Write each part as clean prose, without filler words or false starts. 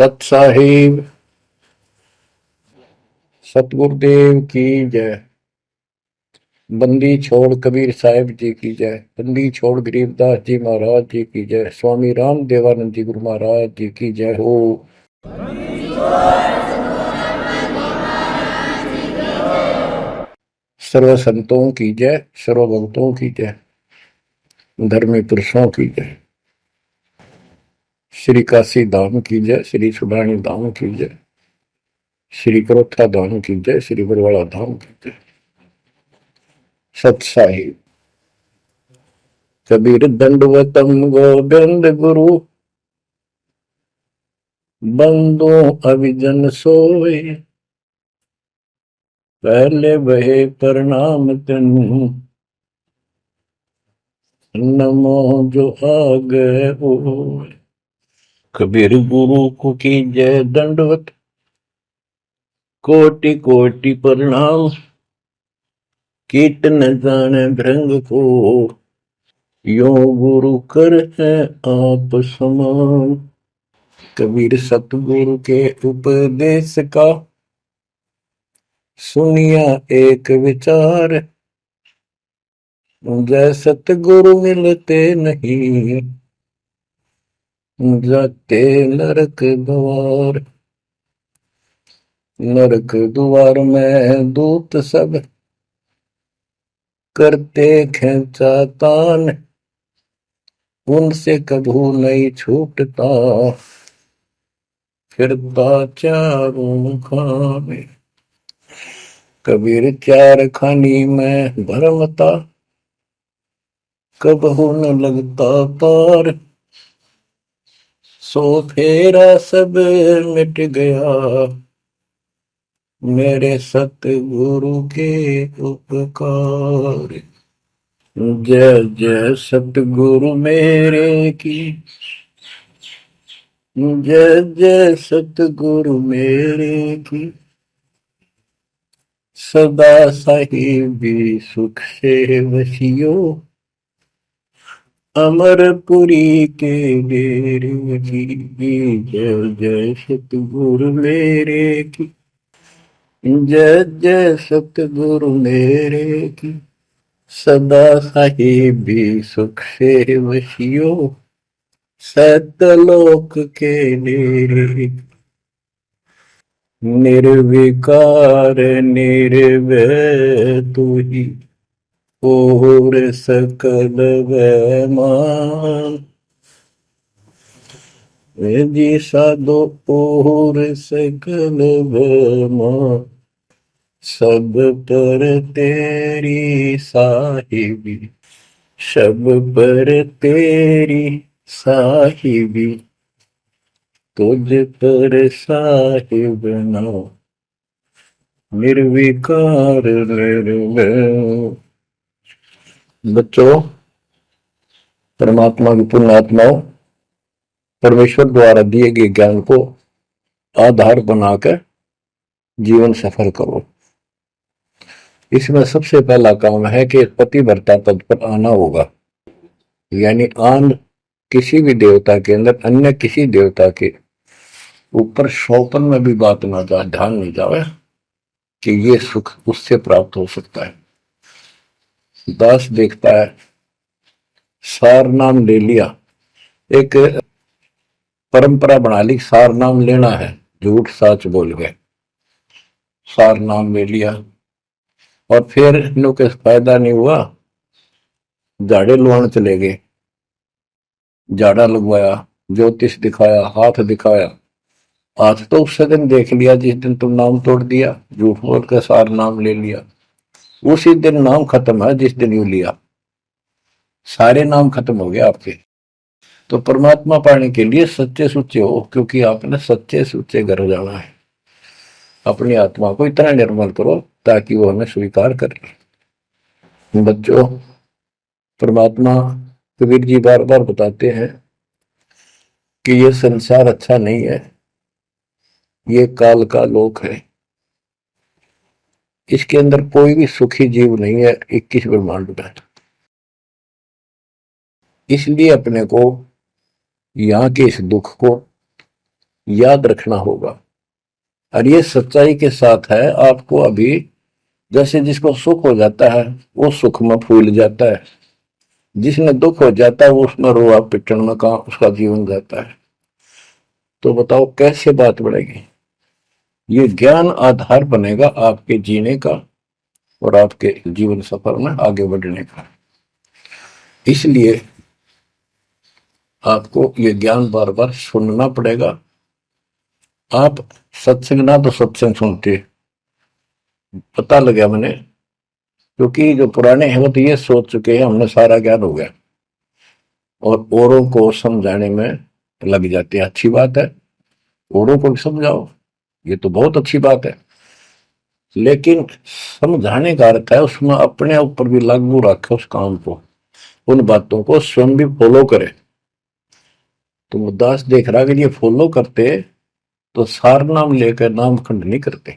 सत साहिब सतगुरुदेव की जय। बंदी छोड़ कबीर साहिब जी की जय। बंदी छोड़ गरीबदास जी महाराज जी की जय। स्वामी राम देवानंद जी गुरु महाराज जी की जय हो। सर्व संतों की जय, सर्व भक्तों की जय, धर्मी पुरुषों की जय। श्री काशी धाम की जय, श्री सुडानी धाम की जय, श्री करोथा धाम की जय, श्री बरवाड़ा धाम की जय। सत साहिब कबीर दंडवतम गोविंद गुरु, बंदो अभिजन सोए, पहले बहे प्रणाम तनु, नमो जो आगे हो। कबीर गुरु को की जय दंडवत, कोटि कोटि प्रणाम, कीट न जाने भृंग को, यो गुरु कर है आप समान। कबीर सतगुरु के उपदेश का सुनिया एक विचार, जय सतगुरु मिलते नहीं, जाते नरक द्वार। नरक द्वार में दूत सब करते खेचा तान, उनसे कभू नहीं छूटता, फिरता चारों खाने। कबीर चार खानी में भरमता, कबहू न लगता पार, सो फेरा सब मिट गया, मेरे सतगुरु के उपकार। जय जय सतगुरु मेरे की, जय जय सतगुरु मेरे की, सदा साहिबी सुख से वसियो, अमरपुरी के डेरे की। जय जय सतगुरु मेरे की, जय जय सतगुरु मेरे की, सदा साहिबी सुख से वसियो, सतलोक के डेरे। निर्विकार निर्भय तू ही, और सकल वैमान, जी साधो और सकल वैमान, सब पर तेरी साहिबी, सब पर तेरी साहिबी, तुझ पर साहिब ना, निर्विकार निर्भय। बच्चों, परमात्मा की पुण्यात्माओं, परमेश्वर द्वारा दिए गए ज्ञान को आधार बनाकर जीवन सफल करो। इसमें सबसे पहला काम है कि पतिव्रता पद पर आना होगा, यानी आन किसी भी देवता के अंदर अन्य किसी देवता के ऊपर शौपन में भी बात ना जाए, ध्यान नहीं जाए कि ये सुख उससे प्राप्त हो सकता है। दास देखता है, सार नाम ले लिया, एक परंपरा बना ली, सार नाम लेना है, झूठ साच बोल गए, सार नाम ले लिया और फिर इनों के फायदा नहीं हुआ, झाड़े लुआने चले गए, झाड़ा लगवाया, ज्योतिष दिखाया, हाथ दिखाया, हाथ तो उस दिन देख लिया जिस दिन तुम नाम तोड़ दिया, झूठ बोल कर सार नाम ले लिया, उसी दिन नाम खत्म है जिस दिन यू लिया, सारे नाम खत्म हो गए आपके। तो परमात्मा पाने के लिए सच्चे सुच्चे हो, क्योंकि आपने सच्चे सुच्चे घर जाना है। अपनी आत्मा को इतना निर्मल करो ताकि वो हमें स्वीकार करे। बच्चों, परमात्मा कबीर जी बार बार बताते हैं कि ये संसार अच्छा नहीं है, ये काल का लोक है, इसके अंदर कोई भी सुखी जीव नहीं है 21 ब्रह्मांड में। इसलिए अपने को यहाँ के इस दुख को याद रखना होगा। और ये सच्चाई के साथ है। आपको अभी जैसे जिसको सुख हो जाता है वो सुख में फूल जाता है, जिसने दुख हो जाता है वो उसमें रोआ पिटन में कहा उसका जीवन जाता है। तो बताओ कैसे बात बढ़ेगी। ये ज्ञान आधार बनेगा आपके जीने का और आपके जीवन सफर में आगे बढ़ने का। इसलिए आपको ये ज्ञान बार बार सुनना पड़ेगा। आप सत्संग ना तो सत्संग सुनते, पता लगा मैंने, क्योंकि जो पुराने हैं वो तो ये सोच चुके हैं हमने सारा ज्ञान हो गया और औरों को समझाने में लग जाते हैं। अच्छी बात है, औरों को भी समझाओ, ये तो बहुत अच्छी बात है, लेकिन समझाने का अर्थ है उसमें अपने ऊपर भी लागू रखे उस काम को, उन बातों को स्वयं भी फॉलो करे। तो मुद्दास देख रहा कि ये फॉलो करते तो सार नाम लेकर नाम खंड नहीं करते।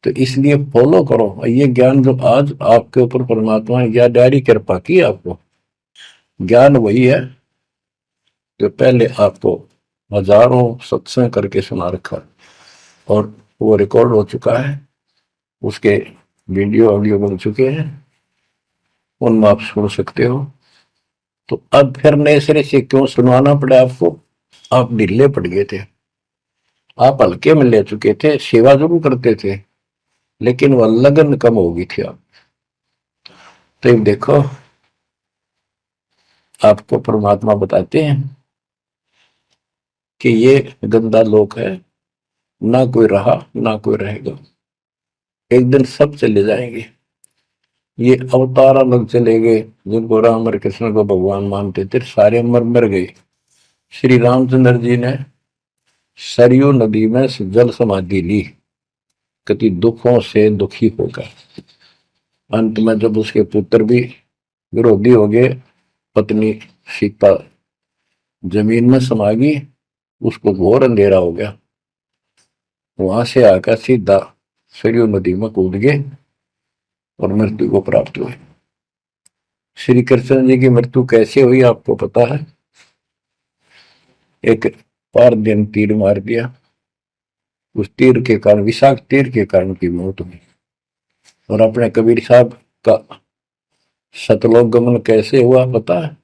तो इसलिए फॉलो करो ये ज्ञान जो आज आपके ऊपर परमात्मा ने या डायरी कृपा की आपको। ज्ञान वही है जो पहले आपको हजारों सत्संग करके सुना रखा और वो रिकॉर्ड हो चुका है, उसके वीडियो ऑडियो बन चुके हैं, उनमें आप सुन सकते हो। तो अब फिर नए सिरे से क्यों सुनवाना पड़ा आपको। आप ढीले पड़ गए थे, आप हल्के में ले चुके थे, सेवा जरूर करते थे लेकिन वह लगन कम हो गई थी आप। तो देखो आपको परमात्मा बताते हैं कि ये गंदा लोक है, ना कोई रहा ना कोई रहेगा, एक दिन सब चले जाएंगे। ये अवतार अलग चले गए, जिनको राम और कृष्ण को भगवान मानते थे सारे मर मर गए। श्री रामचंद्र जी ने सरयू नदी में जल समाधि ली, कति दुखों से दुखी होकर। अंत में जब उसके पुत्र भी विरोधी हो गए, पत्नी सीता जमीन में समा गई, उसको घोर अंधेरा हो गया, वहां से आकर सीधा सरयू नदी में कूद गए और मृत्यु को प्राप्त हुए। श्री कृष्ण जी की मृत्यु कैसे हुई आपको पता है। एक पार दिन तीर मार दिया, उस तीर के कारण, विषाक्त तीर के कारण की मौत हुई। और अपने कबीर साहब का सतलोक गमन कैसे हुआ पता है।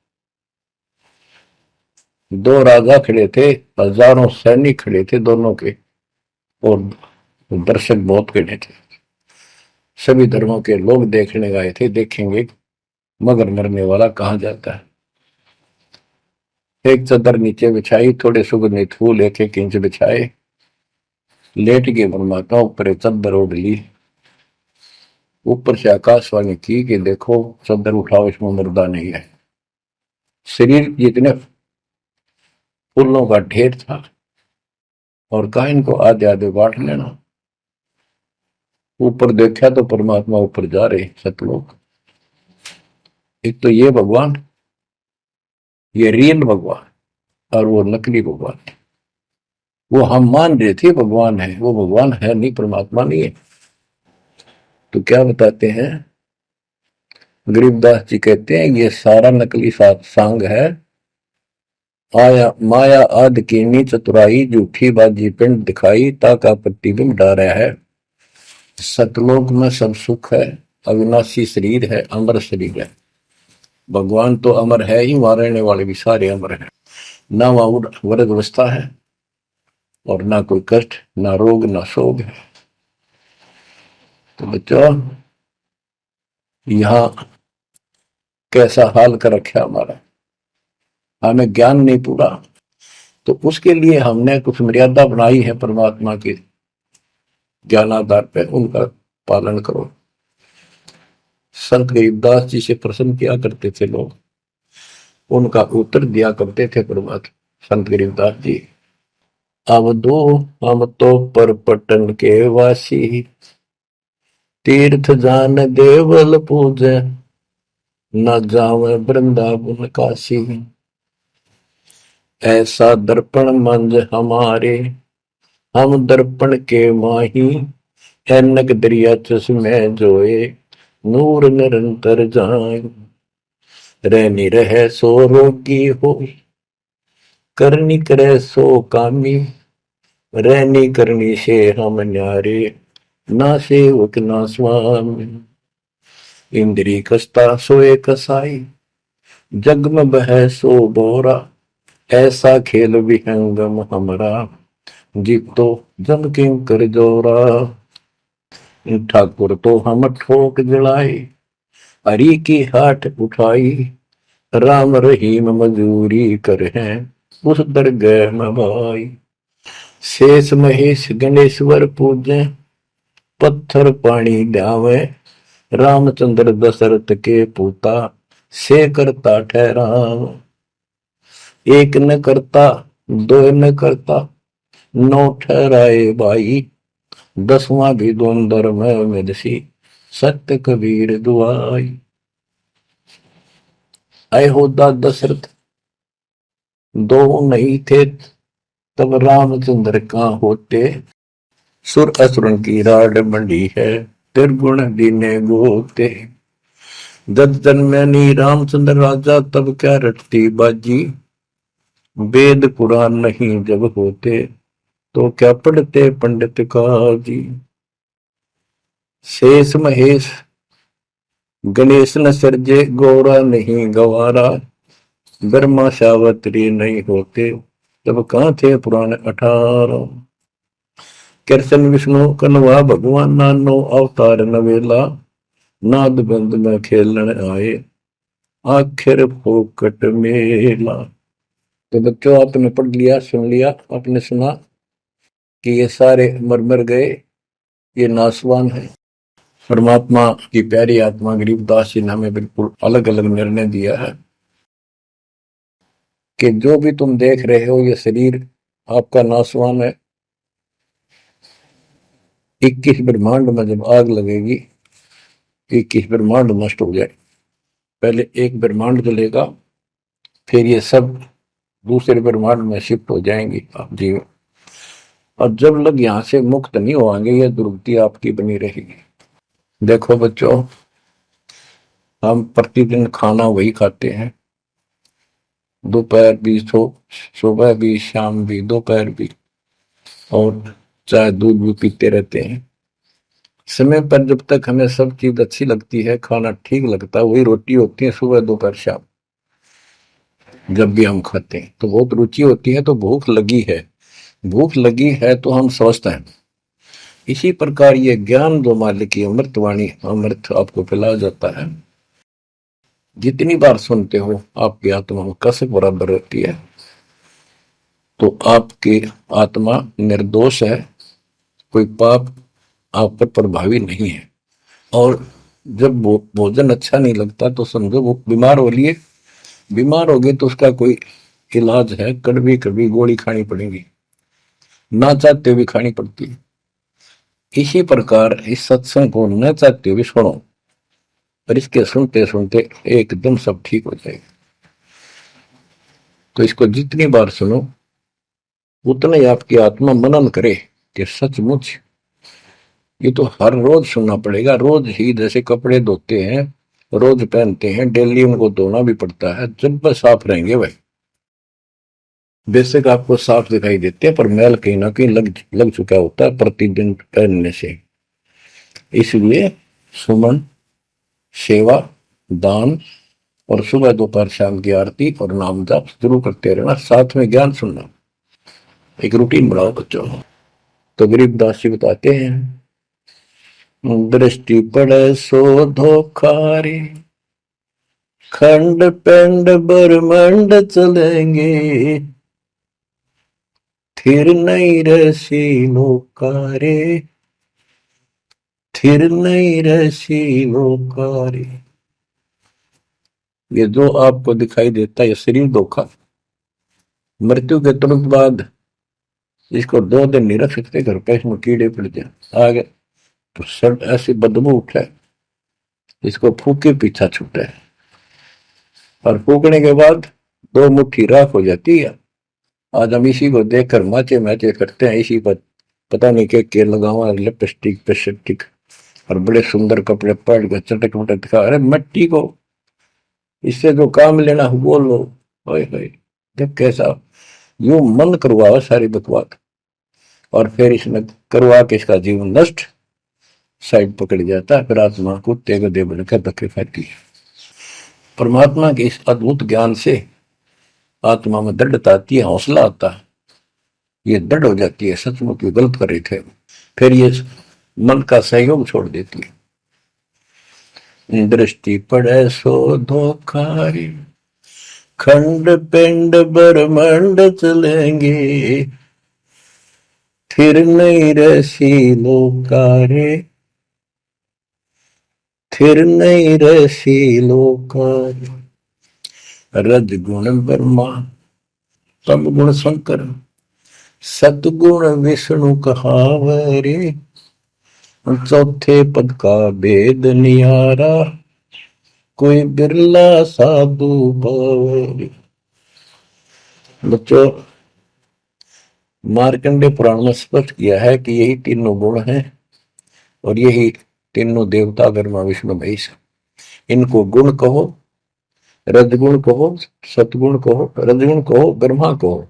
दो राजा खड़े थे, हजारों सैनिक खड़े थे दोनों के, और दर्शक बहुत खड़े थे, सभी धर्मों के लोग देखने गए थे, देखेंगे मगर मरने वाला कहां जाता है। एक चादर नीचे बिछाई, थोड़े सुगंधित फूल एक एक इंच बिछाए, लेट के परमात्मा ऊपर चादर ओढ़ ली। ऊपर से आकाशवाणी की कि देखो चादर उठाओ, इसमें मुर्दा नहीं है। शरीर जितने फूलों का ढेर था और कहा इनको आधे आधे बांट लेना। ऊपर देखा तो परमात्मा ऊपर जा रहे सतलोक। एक तो ये भगवान, ये रियल भगवान, और वो नकली भगवान। वो हम मान रहे थे भगवान है, वो भगवान है नहीं, परमात्मा नहीं है। तो क्या बताते हैं गरीबदास जी, कहते हैं ये सारा नकली सांग है। आया माया आदि कीनी चतुराई, झूठी बाजी पिंड दिखाई, ताका प्रतिबिंब डारा है। सतलोक में सब सुख है, अविनाशी शरीर है, अमर शरीर है। भगवान तो अमर है ही, वहां रहने वाले भी सारे अमर है। ना वहां वर्ग अवस्था है और ना कोई कष्ट, ना रोग, ना शोक है। तो बच्चों यहां कैसा हाल कर रखा हमारा, हमें ज्ञान नहीं पूरा, तो उसके लिए हमने कुछ मर्यादा बनाई है परमात्मा के ज्ञानाधार पे, उनका पालन करो। संत गरीबदास जी से प्रश्न किया करते थे लोग, उनका उत्तर दिया करते थे परमात्मा संत गरीबदास जी। अब दो हम तो पर पटन के वासी, तीर्थ जान देवल पूजे, न जावे वृंदावन काशी। ऐसा दर्पण मंज हमारे, हम दर्पण के माही, ऐनक दरिया चश्मे जोए, नूर निरंतर जाए। रहनी रहे सो रोगी हो, करनी करे सो कामी, रहनी करनी से हम न्यारे, ना सेवक ना स्वामी। इंद्री कसता सोए कसाई, जग में बह सो बोरा, ऐसा खेल विहंगम हमरा, जीतो जम किंग कर जोरा। ठाकुर तो हम ठोक जड़ाई, हरि की हाट उठाई, राम रहीम मजूरी कर हैं, उस दरगह में भाई। शेष महेश गणेश्वर पूजे, पत्थर पानी ध्यावे, रामचंद्र दशरथ के पूता, से करता ठहराव। एक न करता दो न करता, नौ ठहराए भाई, दसवां भी द्वंद्व में मेदसी, सत्य कबीर दुआई। आए होदा दशरथ दो नहीं थे, तब रामचंद्र का होते, सुर असुरन की राड मंडी है, त्रिगुण दीने गोते। जब जन्मनी रामचंद्र राजा, तब क्या रटती बाजी, वेद पुराण नहीं जब होते, तो क्या पढ़ते पंडित काजी। शेष महेश गणेश न सर्जे, गौरा नहीं गवारा, ब्रह्मा सावत्री नहीं होते, तब कहां थे पुराण 18। कृष्ण विष्णु कन्वा भगवान, नानो अवतार नवेला, नाद बंद में खेलन आए, आखिर फोकट मेला। तो बच्चों आपने पढ़ लिया, सुन लिया, आपने सुना कि ये सारे मर मर गए, ये नासवान है। परमात्मा की प्यारी आत्मा गरीबदास जी ने हमें बिल्कुल अलग अलग निर्णय दिया है कि जो भी तुम देख रहे हो ये शरीर आपका नासवान है। 21 ब्रह्मांड में जब आग लगेगी, 21 ब्रह्मांड नष्ट हो जाए, पहले एक ब्रह्मांड जलेगा, फिर ये सब दूसरे ब्रह्मांड में शिफ्ट हो जाएंगे आप जीव। और जब लग यहां से मुक्त नहीं होंगे, यह दुर्गति आपकी बनी रहेगी। देखो बच्चों, हम प्रतिदिन खाना वही खाते हैं, दोपहर भी, सुबह भी, शाम भी, दोपहर भी, और चाय दूध भी पीते रहते हैं। समय पर जब तक हमें सब चीज अच्छी लगती है, खाना ठीक लगता है, वही रोटी होती है सुबह दोपहर शाम। जब भी हम खाते हैं तो बहुत रुचि होती है, तो भूख लगी है, भूख लगी है तो हम स्वस्थ हैं। इसी प्रकार ये ज्ञान जो मालिक की अमृतवाणी, अमृत आपको पिलाया जाता है, जितनी बार सुनते हो आपकी आत्मा में कसक बराबर रहती है। तो आपकी आत्मा निर्दोष है, कोई पाप आप पर प्रभावी नहीं है। और जब भोजन अच्छा नहीं लगता तो समझो वो बीमार हो लिए, बीमार हो गए तो उसका कोई इलाज है, कड़वी कड़वी गोली खानी पड़ेगी, ना चाहते हुए खानी पड़ती है। इसी प्रकार इस सत्संग को न चाहते हुए सुनो, और इसके सुनते सुनते एकदम सब ठीक हो जाएगा। तो इसको जितनी बार सुनो उतना ही आपकी आत्मा मनन करे कि सचमुच ये तो हर रोज सुनना पड़ेगा। रोज ही जैसे कपड़े धोते हैं, रोज पहनते हैं, डेली उनको धोना भी पड़ता है, जब बस साफ रहेंगे भाई। बेशक आपको साफ दिखाई देते हैं, पर मैल कहीं ना कहीं लग चुका होता है प्रतिदिन पहनने से। इसलिए सुमन, सेवा, दान और सुबह दोपहर शाम की आरती और नाम जाप जरूर करते रहना, साथ में ज्ञान सुनना, एक रूटीन बनाओ बच्चों। तो गरीबदास जी बताते हैं, दृष्टि पड़े सो धोखारी, खंड पेंड ब्रह्मांड चलेंगे, थिर नहीं रसी लोकारे, थिर नहीं रसी लोकारे। ये जो आपको दिखाई देता है ये शरीर धोखा, मृत्यु के तुरंत बाद इसको 2 दिन नहीं रख सकते घर पे, इसमें कीड़े पड़ जाए आगे तो सब ऐसी बदबू उठे, इसको फूके पीछा छूटे, और फूकने के बाद 2 मुट्ठी राख हो जाती है। आज हम इसी को देखकर माचे माचे करते हैं, इसी पर पता नहीं क्या लगावा, लिपस्टिक पेस्टिक और बड़े सुंदर कपड़े पहन कर चटक मटक दिखा। अरे मिट्टी को इससे जो काम लेना वो लो, जब कैसा यूं मन करवा सारी बकवास, और फिर इसने करवा के इसका जीवन नष्ट साइड पकड़ जाता है। फिर आत्मा कुत्ते गधे बनकर धक्के खाती है। परमात्मा के इस अद्भुत ज्ञान से आत्मा में दृढ़ता आती है, हौसला आता है, ये दृढ़ हो जाती है, सचमुच गलत कर रहे थे। फिर ये मन का सहयोग छोड़ देती है। दृष्टि पड़े सो धोखा, खंड पिंड ब्रह्मांड चलेंगे, फिर नहीं रसी लोकारे, फिर नहीं रसी लोकारे। रजगुण ब्रह्मा, तम गुण शंकर, सतगुण विष्णु कहावरे, चौथे पद का भेद नियारा, कोई बिरला साधु पावरे। बच्चों, मार्कंडे पुराण में स्पष्ट किया है कि यही तीनों गुण हैं और यही तीनों देवता ब्रह्मा विष्णु महेश। इनको गुण कहो, रजगुण कहो, सतगुण कहो, रजगुण कहो ब्रह्मा कहो,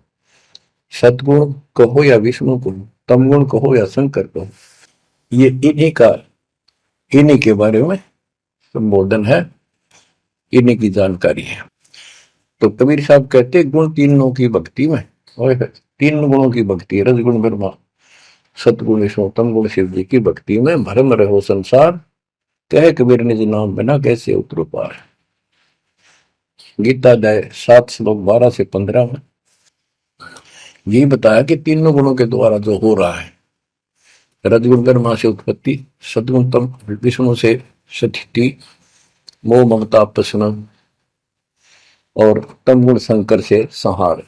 सतगुण कहो या विष्णु कहो, तमगुण कहो या शंकर कहो, ये इन्हीं के बारे में संबोधन है, इन्हीं की जानकारी है। तो कबीर साहब कहते गुण तीनों की भक्ति में, और तीन गुणों की भक्ति, रजगुण ब्रह्मा, सतगुण विष्णु, तमगुण शिव जी की भक्ति में भरम रहो संसार, कहे कबीर निज नाम बिना कैसे उतरो पार। गीता अध्याय 7 श्लोक 12 से 15 में यही बताया कि तीनों गुणों के द्वारा जो हो रहा है, रजगुण ब्रह्मा से उत्पत्ति, सदगुण तम विष्णु से स्थिति, मोह ममता प्रश्न, और तमगुण शंकर से संहार।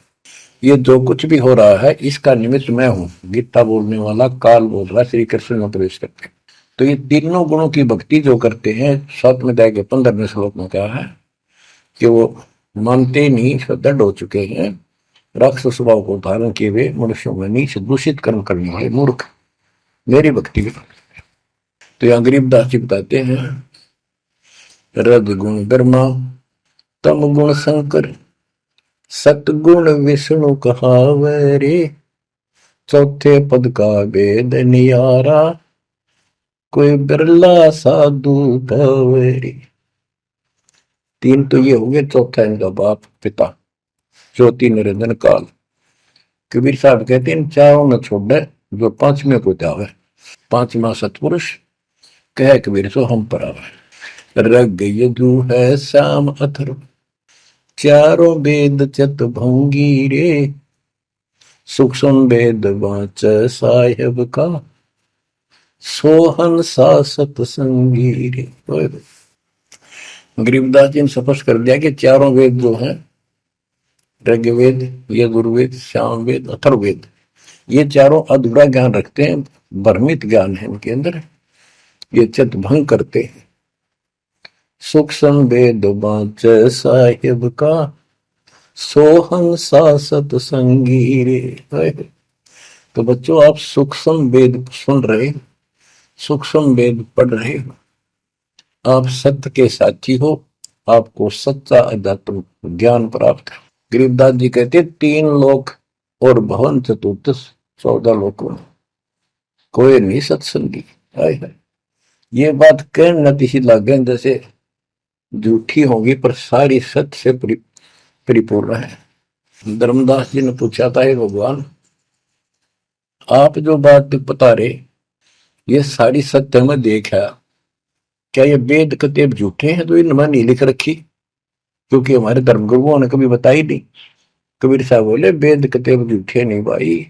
ये जो कुछ भी हो रहा है इसका निमित्त मैं हूं, गीता बोलने वाला काल बोल रहा है श्री कृष्ण में प्रवेश करके। तो ये तीनों गुणों की भक्ति जो करते हैं, 7वें अध्याय के 15वें श्लोक में कहा है कि वो मानते नहीं, दृढ़ हो चुके हैं, राक्षस स्वभाव को धारण किए हुए मनुष्यों में नीच दूषित कर्म करने वाले मूर्ख मेरी भक्ति में। तो यहाँ गरीबदास जी बताते हैं, रजगुण ब्रह्मा, तम गुण शंकर, सतगुण विष्णु कहावरे, चौथे पद का भेद नियारा, कोई बिरला साधु पावरे। तीन तो ये हो गए, चौथा इनका बाप पिता ज्योति निरंजन काल। कबीर साहब कहते हैं इन चारों न छोड़े जो पांचवें को जावे, पांचवा सतपुरुष कह कबीर सो हम पर आवे। रग यदु है श्याम अथर्व, चारों वेद चत भंगी रे, सूक्ष्म वेद वाच साहेब का, सोहन सा सतसंगी रे। गरीबदास जी ने स्पष्ट कर दिया कि चारों वेद जो हैं, ऋग्वेद, यजुर्वेद, सामवेद, अथर्ववेद, ये चारों अधूरा ज्ञान रखते हैं, भ्रमित ज्ञान है इनके अंदर, ये चित भंग करते हैं। सूक्ष्म वेद वाच साहिब का, सोहन सा सतसंगी रे। तो बच्चों, आप सूक्ष्म वेद सुन रहे, सूक्ष्म वेद पढ़ रहे, आप सत्य के साथी हो, आपको सच्चा अध्यात्म ज्ञान प्राप्त है। गरीबदास जी कहते 3 लोक और भवन चतुर्दश 14 लोकों में कोई नहीं सत्संगी। ये बात कहने नतीशी लागे जैसे झूठी होगी, पर सारी सत्य से परिपूर्ण है। धर्मदास जी ने पूछा था, हे भगवान, आप जो बात बता रहे ये सारी सत्य में देखा, क्या ये वेद कतेब झूठे हैं तो इनमें नहीं लिख रखी? क्योंकि हमारे धर्म गुरुओं ने कभी बताई नहीं। कबीर साहब बोले वेद कतेब झूठे नहीं भाई,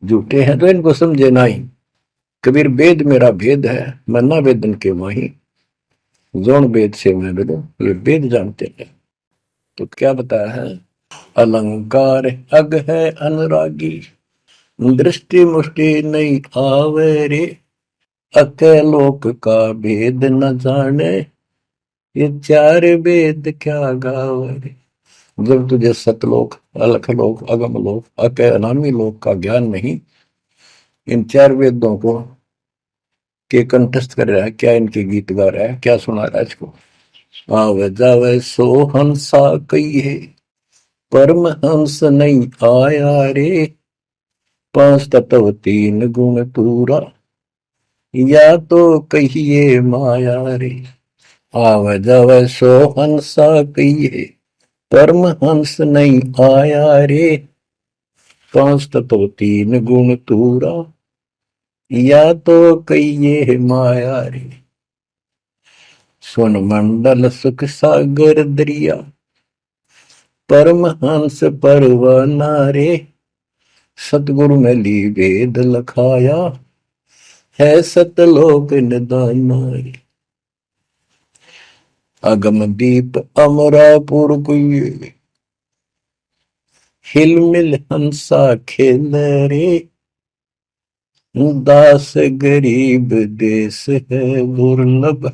झूठे हैं तो इनको समझे नहीं। कबीर वेद मेरा भेद है, मैं ना वेदन के माही, जोन वेद से मैं बोलो, वेद जानते हैं। तो क्या बताया है, अलंकार अग है अनुरागी, दृष्टि मुष्टि नहीं आवे रे, अकेलोक का भेद न जाने, ये 4 वेद क्या गावे। जब तुझे सतलोक, अलखलोक, अगम लोक, अके अनामी लोक का ज्ञान नहीं, इन 4 वेदों को के कंठस्थ कर रहा है, क्या इनके गीत गा रहा है, क्या सुना रहा है इसको। आवे जावे सो हंसा कही है, परमहंस नहीं आया रे, पांच तत्व तीन गुण पूरा, या तो कहिए माया रे, आव जव सो हंसा कहिए। परमहंस नहीं आया रे, पांच तत्व तीन गुण पूरा, या तो कहिए माया रे। सुन मंडल सुख सागर दरिया, परमहंस परवाना रे, सतगुरु में ली वेद लखाया, है सतलोक निदाना रे। अगम दीप अमरापुर कुए, हिल मिल हंसा खेल रे, दास गरीब देश है दुर्लभ,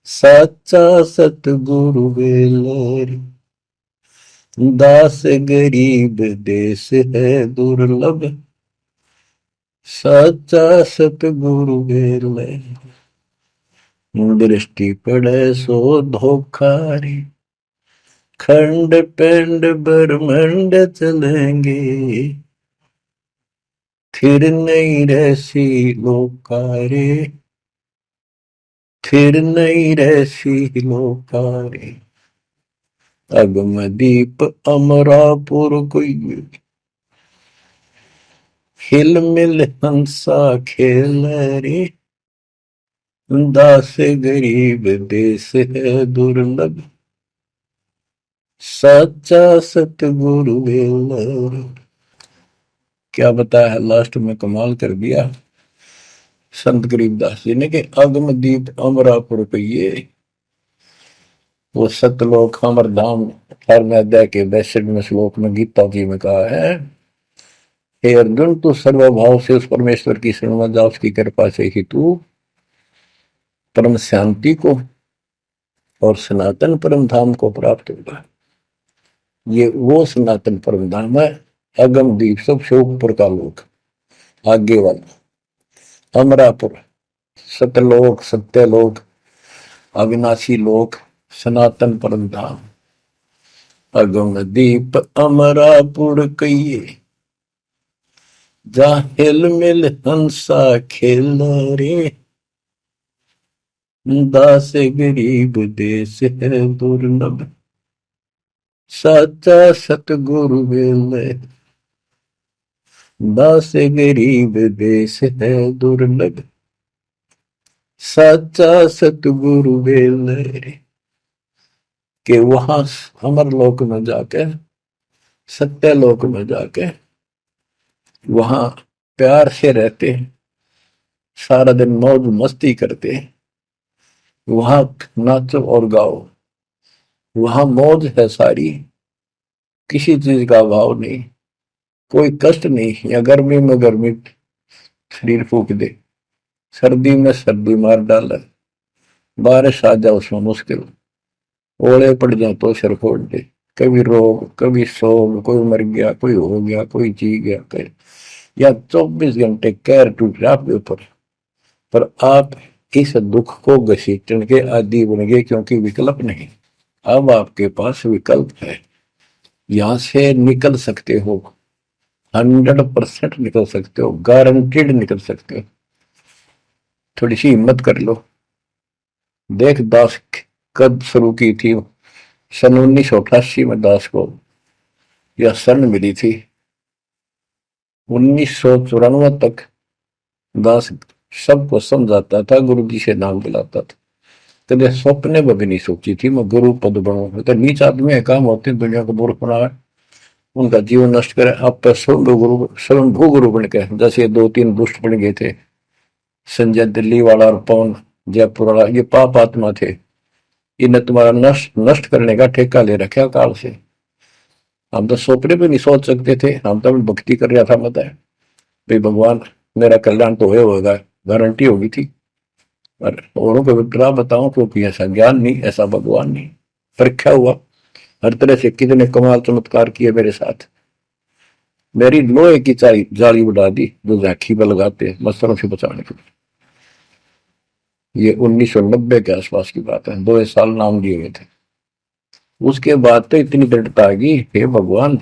साचा सतगुरु वेल रे। दास गरीब देश है दुर्लभ, साचा सतगुरु वेल रे। दृष्टि पड़े सो धोखा रे, खंड पिंड ब्रह्मंड चलेंगे, फिर नहीं रहसी लोका रे, फिर नहीं रहसी लोका रे। अगम दीप अमरापुर कोई, हिल मिल हंसा खेल रे, दास गरीब देश है दुर्लभ, सच्चा सतगुरु वेल। क्या बताया लास्ट में, कमाल कर दिया संत गरीबदास जी ने कि अगम दीप अमरापुर कहिए, वो सतलोक अमर धाम 18वें अध्याय के 62वें श्लोक में गीता जी में कहा है, हे अर्जुन तू सर्वभाव से उस परमेश्वर की शरण में जा, उसकी कृपा से ही तू परम शांति को और सनातन परम धाम को प्राप्त होगा। ये वो सनातन परम धाम है, अगम दीप सबसे ऊपर का लोक, आगे वाला अमरापुर, सतलोक सत्यलोक अविनाशी लोक, सनातन परम धाम। अगम दीप अमरापुर कहिए, जा हिल मिल हंसा खेल रे, दास गरीब देश है दुर्लभ, साचा सतगुरु वेल। दास गरीब देश है दुर्लभ, साचा सतगुरु वेल रे। कि वहां अमर लोक में जाके, सत्य लोक में जाके वहां प्यार से रहते, सारा दिन मौज मस्ती करते, वहां नाचो और गाओ, वहां मौज है सारी, किसी चीज का अभाव नहीं, कोई कष्ट नहीं। या गर्मी में गर्मी शरीर फूक दे, सर्दी में सर्दी मार डाले, बारिश आ जाए उसमें मुश्किल, ओले पड़ जाए तो सिर फोड़ दे, कभी रोग कभी शोक, कोई मर गया कोई हो गया कोई जी गया कोई, या 24 घंटे कैर टूट रहा आपके ऊपर, पर आप इस दुख को घसीटने के आदि बन गए, क्योंकि विकल्प नहीं। अब आपके पास विकल्प है, यहां से निकल सकते हो, 100% निकल सकते हो, गारंटीड निकल सकते हो। थोड़ी सी हिम्मत कर लो। देख दास कब शुरू की थी, सन 1988 में दास को यह शरण मिली थी। 1994 तक दास सबको समझाता था, गुरु जी से नाम दिलाता था, कदे सपने में भी नहीं सोची थी मैं गुरु पद बनूं। तो नीच आदमी है, काम होते हैं दुनिया को मूर्ख बनाए, उनका जीवन नष्ट करे, आप स्वयंभू गुरु बन के, जैसे 2-3 दुष्ट बन गए थे, संजय दिल्ली वाला और पवन जयपुर वाला, ये पाप आत्मा थे, इन्हें तुम्हारा नष्ट करने का ठेका ले रखा काल से। हम तो सपने भी नहीं सोच सकते थे, हम तो भक्ति कर रहा था, मत है भाई भगवान मेरा कल्याण तो होगा, गारंटी होगी थी। और औरों को विग्रह बताऊं क्योंकि ऐसा ज्ञान नहीं, ऐसा भगवान नहीं। परीक्षा हुआ हर तरह से, कितने कमाल चमत्कार किए मेरे साथ, मेरी लोहे की जाली उड़ा दी जो झांकी पर लगाते मच्छरों से बचाने के लिए। ये 1990 के आसपास की बात है, 2 साल नाम लिए हुए थे। उसके बाद तो इतनी दृढ़ता आ गई, हे भगवान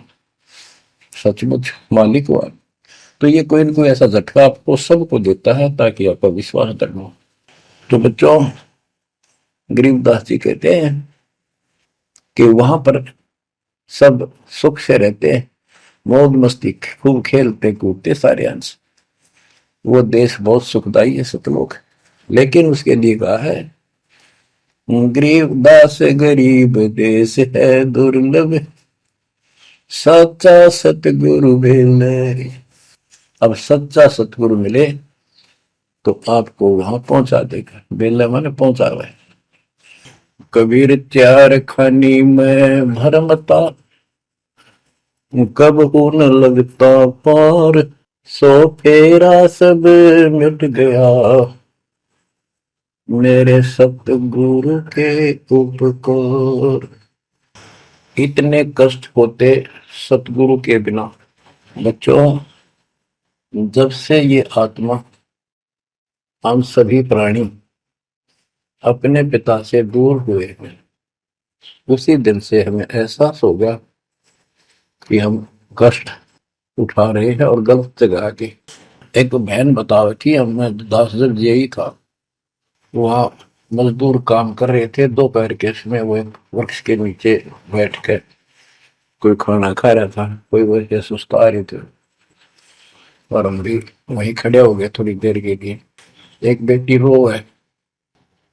सचमुच मालिक हुआ। तो ये कोई न कोई ऐसा झटका आपको सबको देता है ताकि आपका विश्वास दृढ़ हो। तो बच्चों, गरीबदास जी कहते हैं कि वहां पर सब सुख से रहते हैं, मौज मस्ती खूब खेलते कूदते सारे अंश, वो देश बहुत सुखदाई है सतलोक। लेकिन उसके लिए कहा है, गरीबदास गरीब देश है दुर्लभ, सच्चा सतगुरु मिले। अब सच्चा सतगुरु मिले तो आपको वहां पहुंचा देगा। बेला माने पहुंचा हुआ है। कबीर चार खानी में भरमता, कब हो न लगता पार, सो फेरा सब मिट गया, मेरे सतगुरु के उपकार। इतने कष्ट होते सतगुरु के बिना। बच्चों, जब से ये आत्मा, हम सभी प्राणी अपने पिता से दूर हुए हैं, उसी दिन से हमें एहसास हो गया कि हम कष्ट उठा रहे हैं और गलत जगह के। एक बहन बता रही थी, हमें 10 दिन यही था, वहाँ मजदूर काम कर रहे थे, दोपहर के समय वो एक वृक्ष के नीचे बैठ कर कोई खाना खा रहा था, कोई वैसे सुस्ता रहे थे और हम भी वहीं खड़े हो गए थोड़ी देर के लिए। एक बेटी रो है,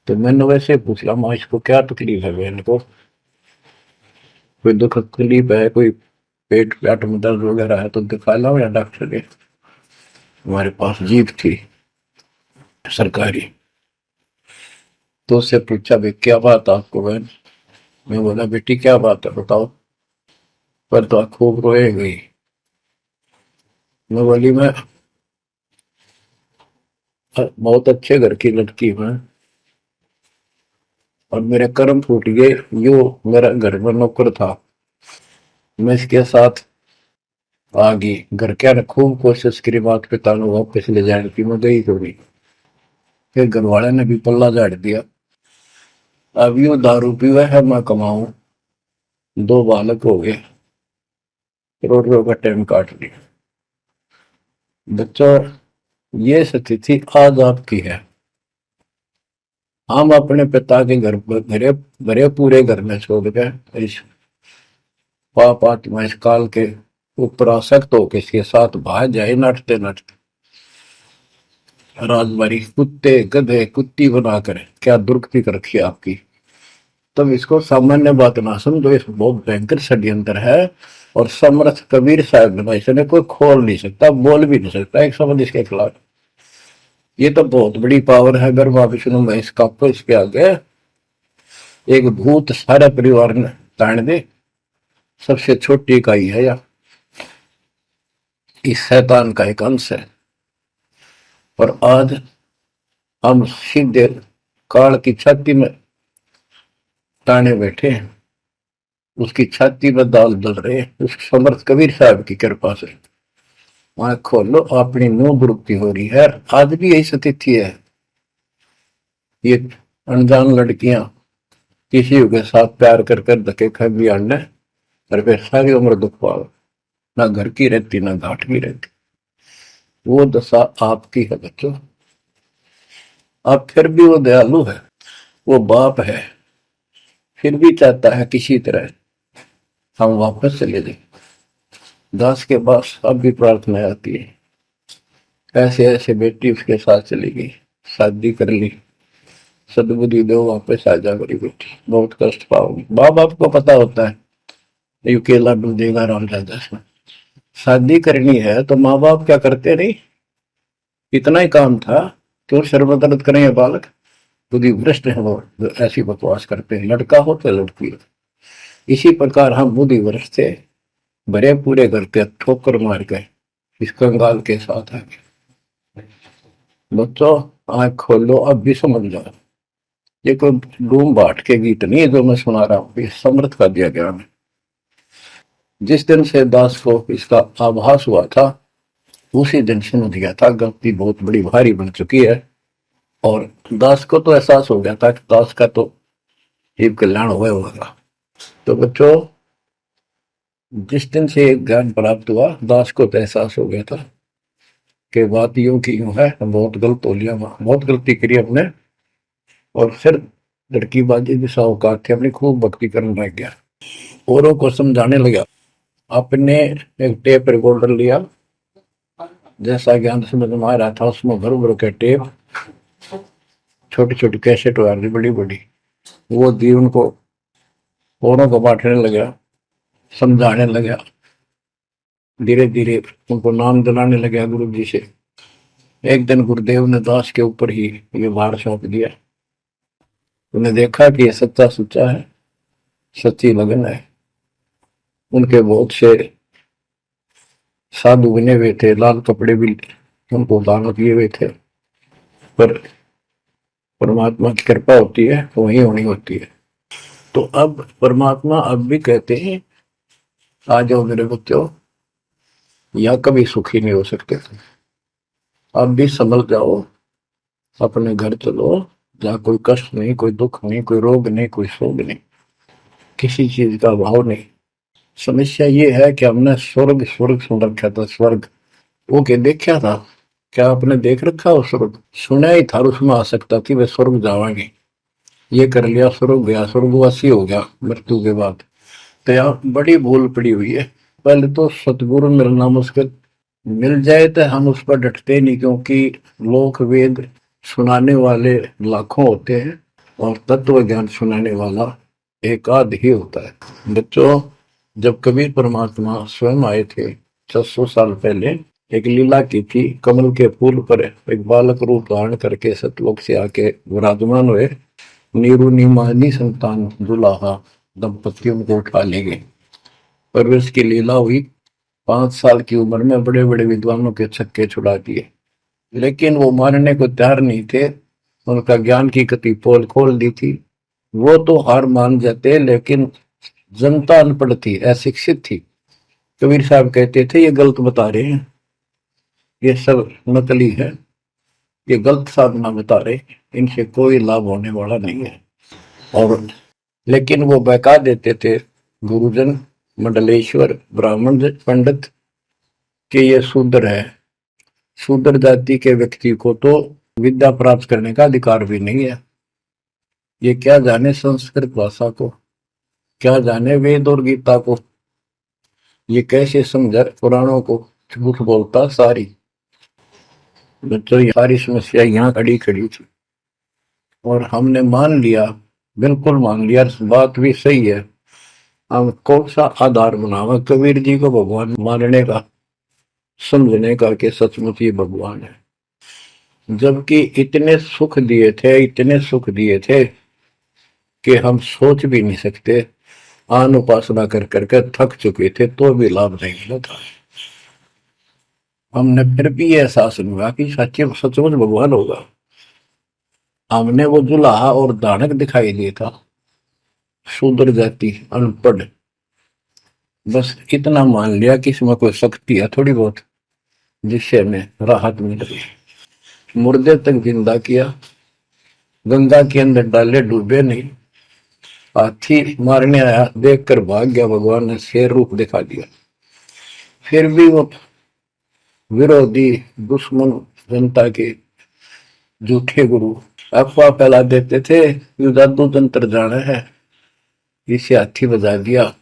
तो मैंने वैसे पूछा, माँ इसको क्या तकलीफ है, बहन को कोई दुख तकलीफ है, कोई पेट पेट में दर्द वगैरह है तो दिखा लाओ या डॉक्टर के। हमारे पास जीप थी सरकारी, तो उससे पूछा, भाई क्या बात आपको बहन। मैं बोला, बेटी क्या बात है बताओ। पर तो खूब रोए गई। मैं बोली, मैं बहुत अच्छे घर की लड़की हूँ और मेरे कर्म फूट गए। यो मेरा घर में नौकर था, मैं इसके साथ आ गई। घर क्या ने खूब कोशिश करी माता पिता ने वापस ले जाने की, मैं गई थोड़ी। फिर घर वाले ने भी पल्ला झाड़ दिया। अब यू दारू पीवा है, मैं कमाऊं, 2 बालक हो गए, करोड़ों का टाइम काट लिया। बच्चों, ये स्थिति आज आपकी है। हम अपने पिता के घर पर घरे भरे पूरे घर में छोड़ के इस पाप आत्मा इस काल के ऊपर आसक्त होकर इसके साथ भाग जाए, नटते नटते राजबारी कुत्ते गधे कुत्ती बनाकर क्या दुर्गति कर रखी है आपकी। तब इसको सामान्य बात ना समझो, इस बहुत भयंकर षड्यंत्र है। और समर्थ कबीर साहब ने इसने कोई खोल नहीं सकता, बोल भी नहीं सकता एक शब्द इसके खिलाफ। ये तो बहुत बड़ी पावर है। अगर वहां विष्णु में इसका इसके आगे एक भूत सारे परिवार ने ताण दे, सबसे छोटी इकाई है या इस शैतान का एक अंश है। और आज हम सीधे काल की छाती में ताने बैठे हैं, उसकी छाती में दाल दल रहे हैं, उस समर्थ कबीर साहब की कृपा से। वहां खोलो, अपनी नो दुरुक्ति हो रही है। आज भी यही स्थिति है। ये अनजान लड़कियां किसी के साथ प्यार कर कर धके खा भी आने, और फिर सारी उम्र दुख पाओ, ना घर की रहती ना घाट की रहती। वो दशा आपकी है बच्चों। अब फिर भी वो दयालु है, वो बाप है, फिर भी चाहता है किसी तरह हम वापस चले जाए। दास के पास अब भी प्रार्थना आती है, ऐसे ऐसे बेटी उसके साथ चली गई, शादी कर ली, सदबुद्धि दो वापस आ जा मेरी बेटी, बहुत कष्ट पाओगी। माँ बाप को पता होता है ये केला डूबेगा राम दादा से। शादी करनी है तो माँ बाप क्या करते नहीं, इतना ही काम था, क्यों शर्मदर्द करें ये बालक। बुद्धि भ्रष्ट है वो जो ऐसी बकवास करते हैं, लड़का हो तो लड़की हो। इसी प्रकार हम बुद्धि भ्रष्ट थे, भरे पूरे करते ठोकर मार गए इस कंगाल के साथ आगे। बच्चों, आंख खोलो, अब भी समझ जाओ। ये कोई डूम बाट के गीत नहीं है जो मैं सुना रहा हूँ, ये समर्थ का दिया गया है। जिस दिन से दास को इसका आभास हुआ था, उसी दिन समझ गया था गलती बहुत बड़ी भारी बन चुकी है। और दास को तो एहसास हो गया था कि दास का तो जीव कल्याण हुआ होगा। तो बच्चों, जिस दिन से ज्ञान प्राप्त हुआ, दास को तो एहसास हो गया था कि बात यूं की यूं है, बहुत गलत हो लिया, बहुत गलती करी हमने। और फिर लड़की बाजी दिशा औकात थी अपनी, खूब भक्ति करने लग गया, औरों को समझाने लगा। अपने एक टेप रिकॉर्डर लिया, जैसा ज्ञान समझ में आ रहा था उसमें भर भर के टेप, छोटी छोटी कैसेट आ रही बड़ी बड़ी, वो दी उनको, औरों को बांटने लगा, समझाने लगा, धीरे धीरे उनको नाम दिलाने लगा गुरु जी से। एक दिन गुरुदेव ने दास के ऊपर ही ये भार सौंप दिया। उन्हें देखा कि ये सच्चा सुच्चा है, सच्ची लगन है। उनके बहुत से साधु बने हुए थे, लाल कपड़े भी उनको दान किए हुए थे, पर परमात्मा की कृपा होती है तो वही होनी होती है। तो अब परमात्मा अब भी कहते हैं, आ जाओ मेरे बच्चों, या कभी सुखी नहीं हो सकते, अब भी संभल जाओ, अपने घर चलो, जहाँ कोई कष्ट नहीं, कोई दुख नहीं, कोई रोग नहीं, कोई शोक नहीं, किसी चीज का अभाव नहीं। समस्या ये है कि हमने स्वर्ग स्वर्ग सुन रखा था, स्वर्ग वो के देखा था, क्या आपने देख रखा हो स्वर्ग? सुना ही था, उसमें आ सकता थी वे स्वर्ग जावाएंगे, ये कर लिया स्वर्ग गया, स्वर्गवासी हो गया मृत्यु के बाद। तो यहाँ बड़ी भूल पड़ी हुई है। पहले तो सतगुरु मिलना मुश्किल, मिल जाए तो हम उस पर डटते नहीं, क्योंकि लोक वेद सुनाने वाले लाखों होते हैं और तत्व ज्ञान सुनाने वाला एक आध ही होता है। बच्चों, जब कबीर परमात्मा स्वयं आए थे 600 साल पहले, एक लीला की थी, कमल के फूल पर एक बालक रूप धारण करके सतलोक से आके विराजमान हुए। नीरू नीमानी संतान दुलाहा दंपतियों को उठा ले गए। परवरिश की लीला हुई। 5 साल की उम्र में बड़े बड़े विद्वानों के छक्के छुड़ा दिए, लेकिन वो मानने को तैयार नहीं थे। उनका ज्ञान की गति पोल खोल दी थी, वो तो हार मान जाते, लेकिन जनता अनपढ़ थी, अशिक्षित थी। कबीर साहब कहते थे, ये गलत बता रहे हैं, ये सब नकली है, ये गलत साधना बता रहे, इनसे कोई लाभ होने वाला नहीं है। और लेकिन वो बहका देते थे गुरुजन, मंडलेश्वर, ब्राह्मण पंडित, कि ये शूद्र है। शूद्र जाति के व्यक्ति को तो विद्या प्राप्त करने का अधिकार भी नहीं है। ये क्या जाने संस्कृत भाषा को, क्या जाने वेद और गीता को, ये कैसे समझा पुराणों को, झूठ बोलता सारी। बच्चों, ये सारी समस्या यहाँ खड़ी खड़ी थी और हमने मान लिया, बिल्कुल मान लिया, बात भी सही है। हम कौन सा आधार बनावा कबीर जी को भगवान मानने का, समझने का कि सचमुच ये भगवान है, जबकि इतने सुख दिए थे, इतने सुख दिए थे कि हम सोच भी नहीं सकते। आन उपासना कर करके थक चुके थे तो भी लाभ नहीं मिला था। हमने फिर भी ये एहसास नहीं हुआ कि सच्चे सचमुच भगवान होगा। हमने वो जुलाहा और दानक दिखाई दिया था, शूद्र जाति, अनपढ़, बस इतना मान लिया कि इसमें कोई शक्ति है थोड़ी बहुत, जिससे हमें राहत मिल रही। मुर्दे तक जिंदा किया, गंगा के अंदर डाले, डूबे नहीं। हाथी मारने आया, देखकर भाग गया, भगवान ने शेर रूप दिखा दिया। फिर भी वो विरोधी, दुश्मन जनता के झूठे गुरु अफवाह फैला देते थे, ये जादू तंत्र जाना है, इसे हाथी बजा दिया,